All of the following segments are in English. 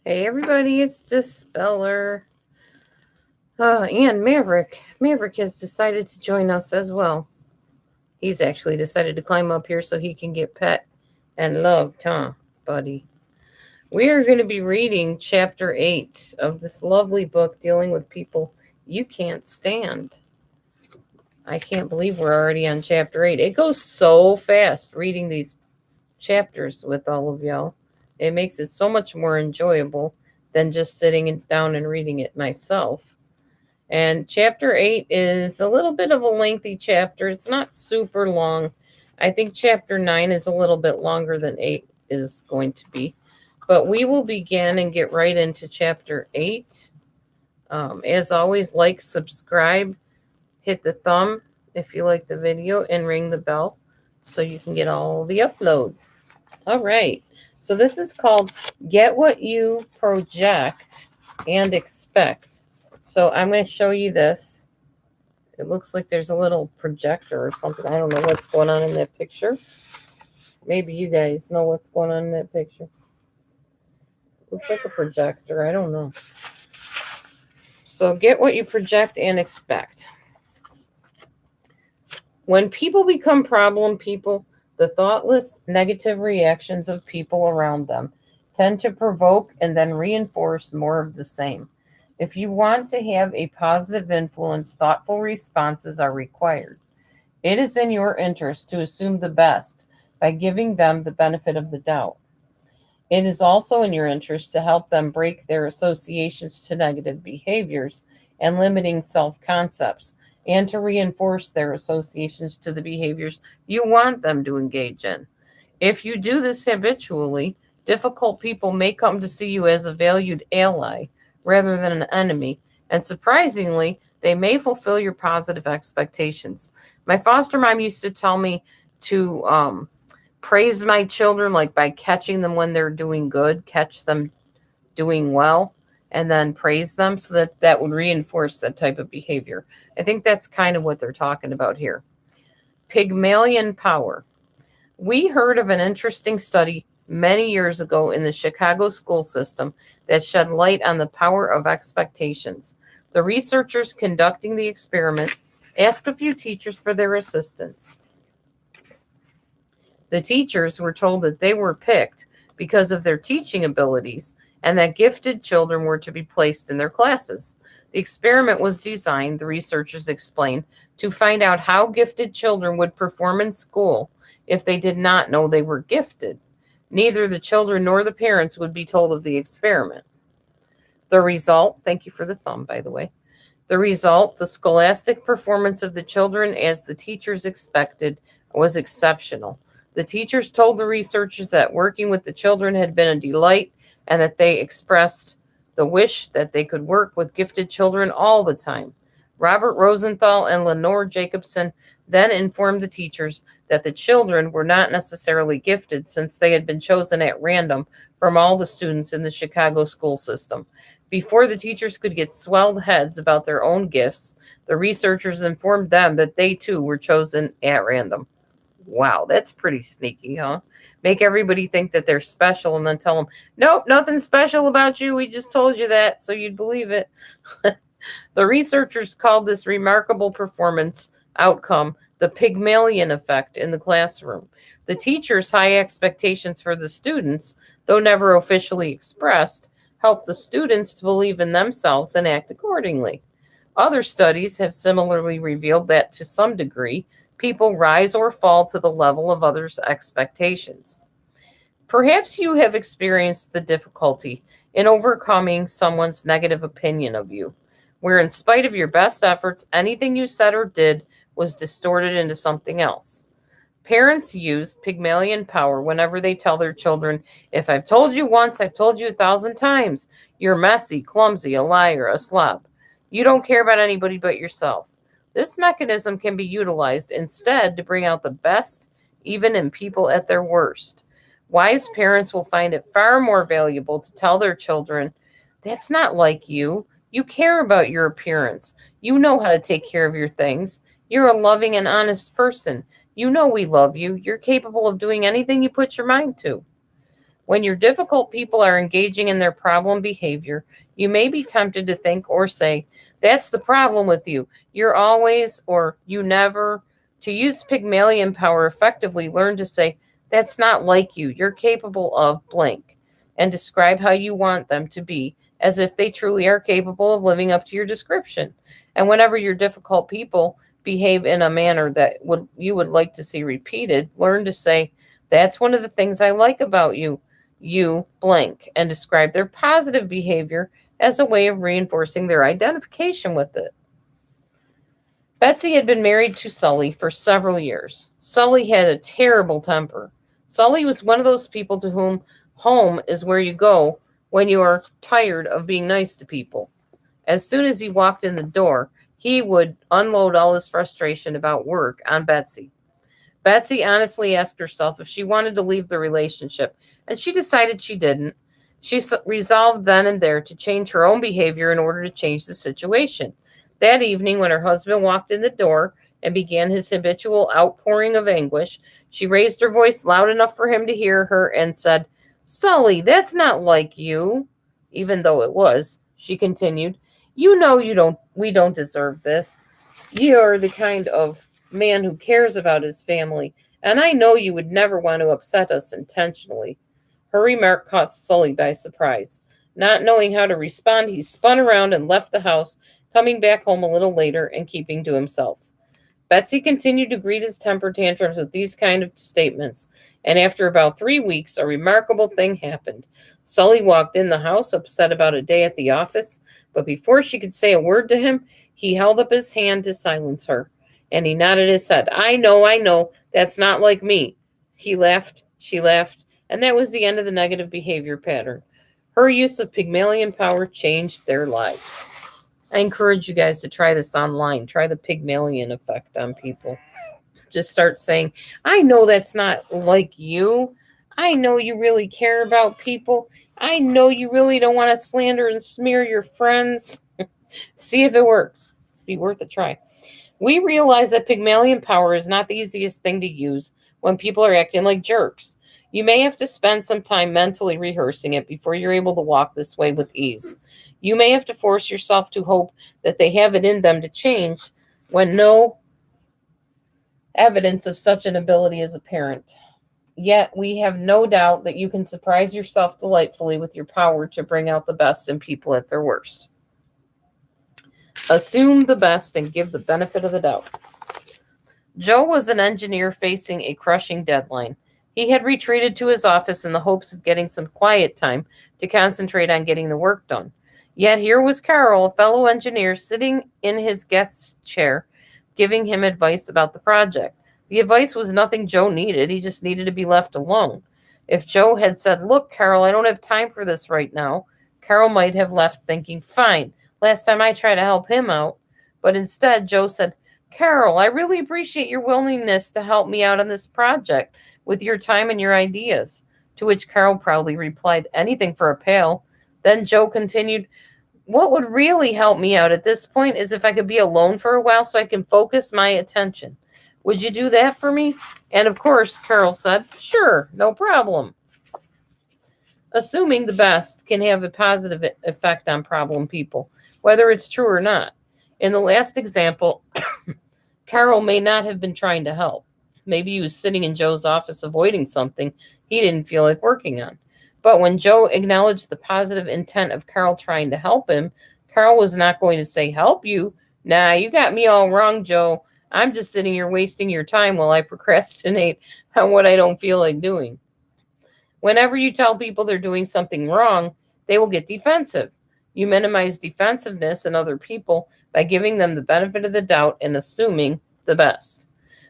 Hey everybody, it's Dispeller. And Maverick. Maverick has decided to join us as well. He's actually decided to climb up here so he can get pet and loved, huh, buddy? We are going to be reading chapter 8 of this lovely book dealing with people you can't stand. I can't believe we're already on chapter 8. It goes so fast reading these chapters with all of y'all. It makes it so much more enjoyable than just sitting down and reading it myself. And chapter 8 is a little bit of a lengthy chapter. It's not super long. I think chapter 9 is a little bit longer than 8 is going to be. But we will begin and get right into chapter 8. As always, like, subscribe, hit the thumb if you like the video, and ring the bell so you can get all the uploads. All right. So this is called Get What You Project and Expect. So I'm going to show you this. It looks like there's a little projector or something. I don't know what's going on in that picture. Maybe you guys know what's going on in that picture. Looks like a projector. I don't know. So get what you project and expect. When people become problem people, the thoughtless, negative reactions of people around them tend to provoke and then reinforce more of the same. If you want to have a positive influence, thoughtful responses are required. It is in your interest to assume the best by giving them the benefit of the doubt. It is also in your interest to help them break their associations to negative behaviors and limiting self-concepts, and to reinforce their associations to the behaviors you want them to engage in. If you do this habitually, difficult people may come to see you as a valued ally rather than an enemy, and surprisingly, they may fulfill your positive expectations. My foster mom used to tell me to praise my children, like by catching them when they're doing good, catch them doing well, and then praise them, so that would reinforce that type of behavior. I think that's kind of what they're talking about here. Pygmalion power. We heard of an interesting study many years ago in the Chicago school system that shed light on the power of expectations. The researchers conducting the experiment asked a few teachers for their assistance. The teachers were told that they were picked because of their teaching abilities and that gifted children were to be placed in their classes. The experiment was designed, the researchers explained, to find out how gifted children would perform in school if they did not know they were gifted. Neither the children nor the parents would be told of the experiment. The result, thank you for the thumb, by the way. The result, the scholastic performance of the children as the teachers expected, was exceptional. The teachers told the researchers that working with the children had been a delight and that they expressed the wish that they could work with gifted children all the time. Robert Rosenthal and Lenore Jacobson then informed the teachers that the children were not necessarily gifted since they had been chosen at random from all the students in the Chicago school system. Before the teachers could get swelled heads about their own gifts, the researchers informed them that they too were chosen at random. Wow, that's pretty sneaky, huh? Make everybody think that they're special and then tell them, nope, nothing special about you. We just told you that so you'd believe it. The researchers called this remarkable performance outcome the Pygmalion effect in the classroom. The teachers' high expectations for the students, though never officially expressed, helped the students to believe in themselves and act accordingly. Other studies have similarly revealed that, to some degree, people rise or fall to the level of others' expectations. Perhaps you have experienced the difficulty in overcoming someone's negative opinion of you, where in spite of your best efforts, anything you said or did was distorted into something else. Parents use Pygmalion power whenever they tell their children, if I've told you once, I've told you 1,000 times. You're messy, clumsy, a liar, a slob. You don't care about anybody but yourself. This mechanism can be utilized instead to bring out the best, even in people at their worst. Wise parents will find it far more valuable to tell their children, that's not like you. You care about your appearance. You know how to take care of your things. You're a loving and honest person. You know we love you. You're capable of doing anything you put your mind to. When your difficult people are engaging in their problem behavior, you may be tempted to think or say, "That's the problem with you. You're always," or "you never." To use Pygmalion power effectively, learn to say, "That's not like you. You're capable of blank," and describe how you want them to be, as if they truly are capable of living up to your description. And whenever your difficult people behave in a manner that you would like to see repeated, learn to say, "That's one of the things I like about you. You blank," and describe their positive behavior as a way of reinforcing their identification with it. Betsy had been married to Sully for several years. Sully had a terrible temper. Sully was one of those people to whom home is where you go when you are tired of being nice to people. As soon as he walked in the door, he would unload all his frustration about work on Betsy. Betsy honestly asked herself if she wanted to leave the relationship, and she decided she didn't. She resolved then and there to change her own behavior in order to change the situation. That evening, when her husband walked in the door and began his habitual outpouring of anguish, she raised her voice loud enough for him to hear her and said, "Sully, that's not like you." Even though it was, she continued, "You know we don't deserve this. You're the kind of man who cares about his family, and I know you would never want to upset us intentionally." Her remark caught Sully by surprise. Not knowing how to respond, he spun around and left the house, coming back home a little later and keeping to himself. Betsy continued to greet his temper tantrums with these kind of statements, and after about 3 weeks, a remarkable thing happened. Sully walked in the house, upset about a day at the office, but before she could say a word to him, he held up his hand to silence her, and he nodded his head. I know, that's not like me." He laughed, she laughed, and that was the end of the negative behavior pattern. Her use of Pygmalion power changed their lives. I encourage you guys to try this online. Try the Pygmalion effect on people. Just start saying, "I know that's not like you. I know you really care about people. I know you really don't want to slander and smear your friends." See if it works. It's be worth a try. We realize that Pygmalion power is not the easiest thing to use when people are acting like jerks. You may have to spend some time mentally rehearsing it before you're able to walk this way with ease. You may have to force yourself to hope that they have it in them to change when no evidence of such an ability is apparent. Yet we have no doubt that you can surprise yourself delightfully with your power to bring out the best in people at their worst. Assume the best and give the benefit of the doubt. Joe was an engineer facing a crushing deadline. He had retreated to his office in the hopes of getting some quiet time to concentrate on getting the work done. Yet here was Carol, a fellow engineer, sitting in his guest's chair, giving him advice about the project. The advice was nothing Joe needed. He just needed to be left alone. If Joe had said, "Look, Carol, I don't have time for this right now," Carol might have left thinking, "Fine, last time I tried to help him out." But instead, Joe said, "Carol, I really appreciate your willingness to help me out on this project with your time and your ideas." To which Carol proudly replied, "Anything for a pal." Then Joe continued, "What would really help me out at this point is if I could be alone for a while so I can focus my attention. Would you do that for me?" And of course, Carol said, "Sure, no problem." Assuming the best can have a positive effect on problem people, whether it's true or not. In the last example, Carol may not have been trying to help. Maybe he was sitting in Joe's office avoiding something he didn't feel like working on. But when Joe acknowledged the positive intent of Carol trying to help him, Carol was not going to say, "Help you? Nah, you got me all wrong, Joe. I'm just sitting here wasting your time while I procrastinate on what I don't feel like doing." Whenever you tell people they're doing something wrong, they will get defensive. You minimize defensiveness in other people by giving them the benefit of the doubt and assuming the best.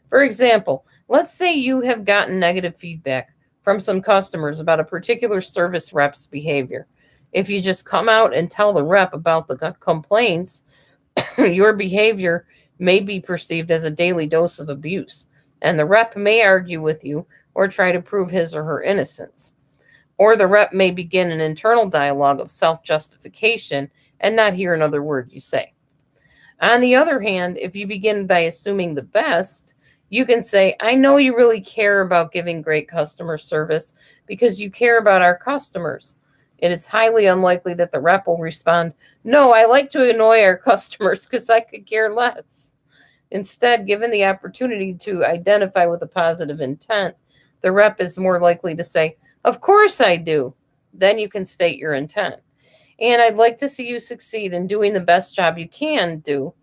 For example, let's say you have gotten negative feedback from some customers about a particular service rep's behavior. If you just come out and tell the rep about the complaints, your behavior may be perceived as a daily dose of abuse, and the rep may argue with you or try to prove his or her innocence. Or the rep may begin an internal dialogue of self-justification and not hear another word you say. On the other hand, if you begin by assuming the best, You can say, I know you really care about giving great customer service because you care about our customers. It is highly unlikely that the rep will respond, no, I like to annoy our customers because I could care less. Instead, given the opportunity to identify with a positive intent, the rep is more likely to say, of course I do. Then you can state your intent. And I'd like to see you succeed in doing the best job you can do.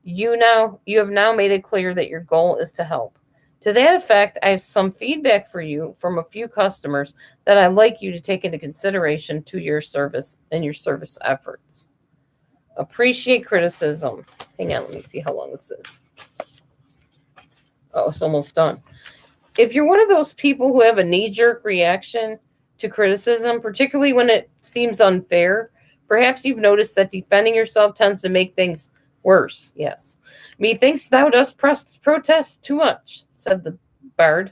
You have now made it clear that your goal is to help. To that effect, I have some feedback for you from a few customers that I'd like you to take into consideration to your service and your service efforts. Appreciate criticism. Hang on, let me see how long this is. Oh, it's almost done. If you're one of those people who have a knee-jerk reaction to criticism, particularly when it seems unfair, perhaps you've noticed that defending yourself tends to make things worse. Yes. Methinks thou dost protest too much, said the bard.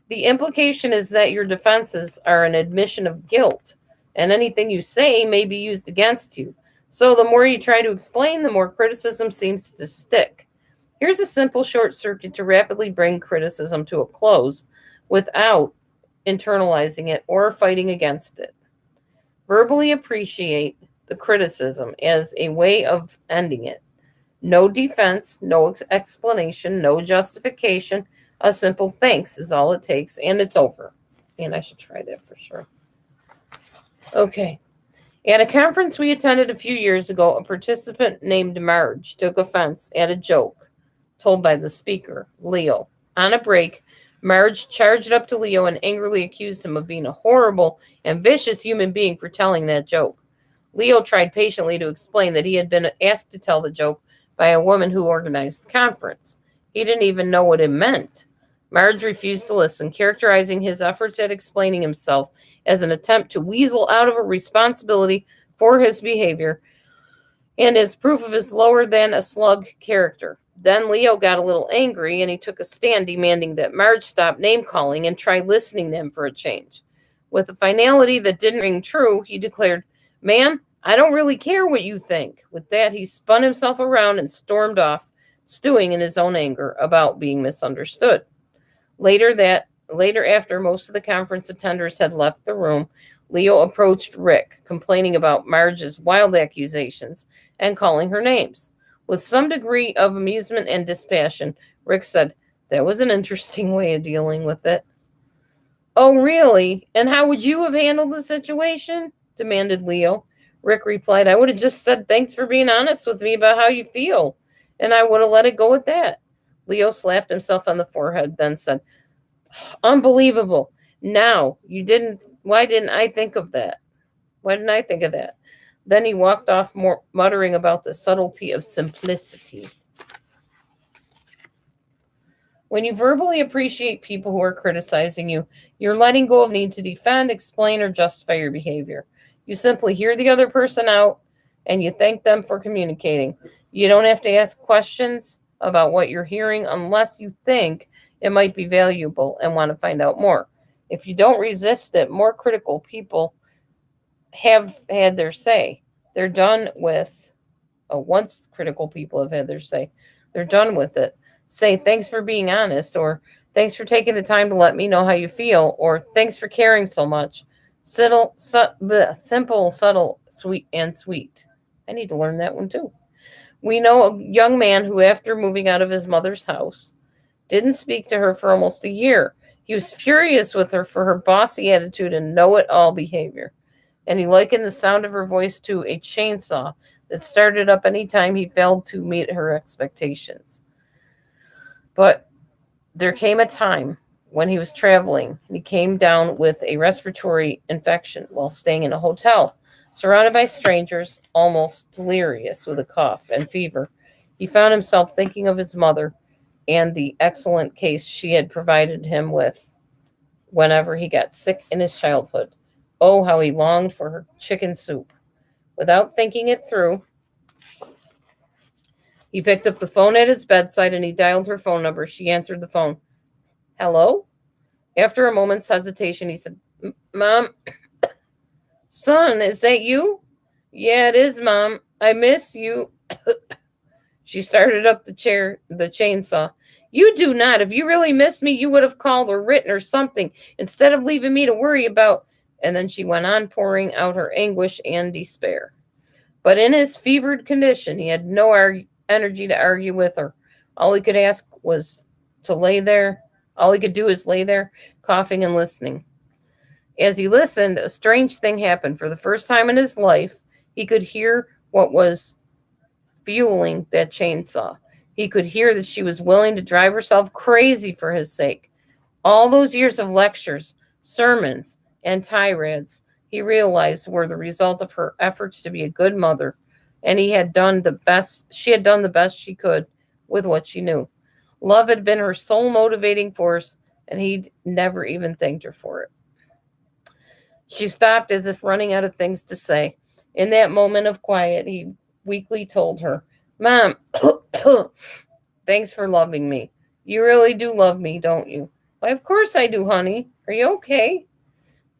The implication is that your defenses are an admission of guilt, and anything you say may be used against you. So the more you try to explain, the more criticism seems to stick. Here's a simple short circuit to rapidly bring criticism to a close without internalizing it or fighting against it. Verbally appreciate the criticism as a way of ending it. No defense, no explanation, no justification. A simple thanks is all it takes, and it's over. And I should try that for sure. Okay. At a conference we attended a few years ago, a participant named Marge took offense at a joke told by the speaker, Leo. On a break, Marge charged up to Leo and angrily accused him of being a horrible and vicious human being for telling that joke. Leo tried patiently to explain that he had been asked to tell the joke by a woman who organized the conference. He didn't even know what it meant. Marge refused to listen, characterizing his efforts at explaining himself as an attempt to weasel out of a responsibility for his behavior and as proof of his lower-than-a-slug character. Then Leo got a little angry, and he took a stand demanding that Marge stop name-calling and try listening to him for a change. With a finality that didn't ring true, he declared, Ma'am, I don't really care what you think. With that, he spun himself around and stormed off, stewing in his own anger about being misunderstood. Later, after most of the conference attenders had left the room, Leo approached Rick, complaining about Marge's wild accusations and calling her names. With some degree of amusement and dispassion, Rick said, That was an interesting way of dealing with it. Oh, really? And how would you have handled the situation? Demanded Leo. Rick replied, I would have just said thanks for being honest with me about how you feel, and I would have let it go at that. Leo slapped himself on the forehead, then said, Unbelievable. Now, why didn't I think of that? Why didn't I think of that? Then he walked off, muttering about the subtlety of simplicity. When you verbally appreciate people who are criticizing you, you're letting go of the need to defend, explain, or justify your behavior. You simply hear the other person out, and you thank them for communicating. You don't have to ask questions about what you're hearing unless you think it might be valuable and want to find out more. If you don't resist it, more critical people have had their say. They're done with, once critical people have had their say, they're done with it. Say, thanks for being honest, or thanks for taking the time to let me know how you feel, or thanks for caring so much. Simple, subtle, sweet, and sweet. I need to learn that one too. We know a young man who, after moving out of his mother's house, didn't speak to her for almost a year. He was furious with her for her bossy attitude and know-it-all behavior. And he likened the sound of her voice to a chainsaw that started up any time he failed to meet her expectations. But there came a time when he was traveling, and he came down with a respiratory infection while staying in a hotel, surrounded by strangers, almost delirious with a cough and fever. He found himself thinking of his mother and the excellent case she had provided him with whenever he got sick in his childhood. Oh, how he longed for her chicken soup. Without thinking it through, he picked up the phone at his bedside and he dialed her phone number. She answered the phone. Hello? After a moment's hesitation, he said, Mom, son, is that you? Yeah, it is, Mom. I miss you. She started up the chainsaw. You do not. If you really missed me, you would have called or written or something instead of leaving me to worry about. And then she went on pouring out her anguish and despair. But in his fevered condition, he had no energy to argue with her. All he could ask was to lay there. All he could do is lay there, coughing and listening. As he listened, a strange thing happened. For the first time in his life, he could hear what was fueling that chainsaw. He could hear that she was willing to drive herself crazy for his sake. All those years of lectures, sermons, and tirades, he realized were the result of her efforts to be a good mother, and she had done the best she could with what she knew. Love had been her sole motivating force, and he'd never even thanked her for it. She stopped as if running out of things to say. In that moment of quiet, he weakly told her, "Mom, thanks for loving me. You really do love me, don't you?" "Why, of course I do, honey. Are you okay?"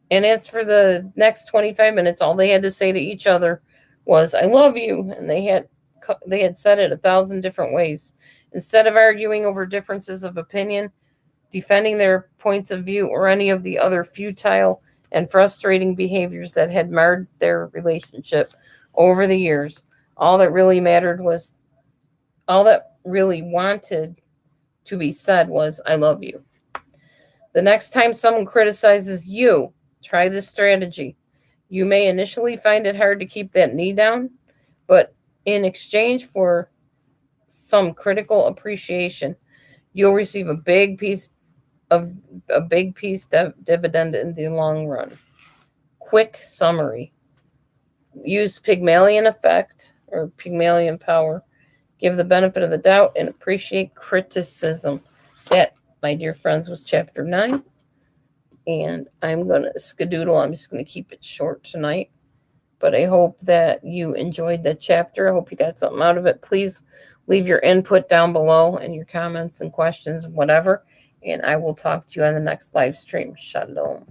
And as for the next 25 minutes, all they had to say to each other was, "I love you." And they had said it 1,000 different ways. Instead of arguing over differences of opinion, defending their points of view, or any of the other futile and frustrating behaviors that had marred their relationship over the years, all that really wanted to be said was, "I love you." The next time someone criticizes you, try this strategy. You may initially find it hard to keep that knee down, but in exchange for some critical appreciation, you'll receive a big dividend in the long run. Quick summary. Use Pygmalion effect or Pygmalion power. Give the benefit of the doubt and appreciate criticism. That, my dear friends, was chapter 9. And I'm going to skedoodle. I'm just going to keep it short tonight. But I hope that you enjoyed that chapter. I hope you got something out of it. Please leave your input down below and your comments and questions, whatever. And I will talk to you on the next live stream. Shalom.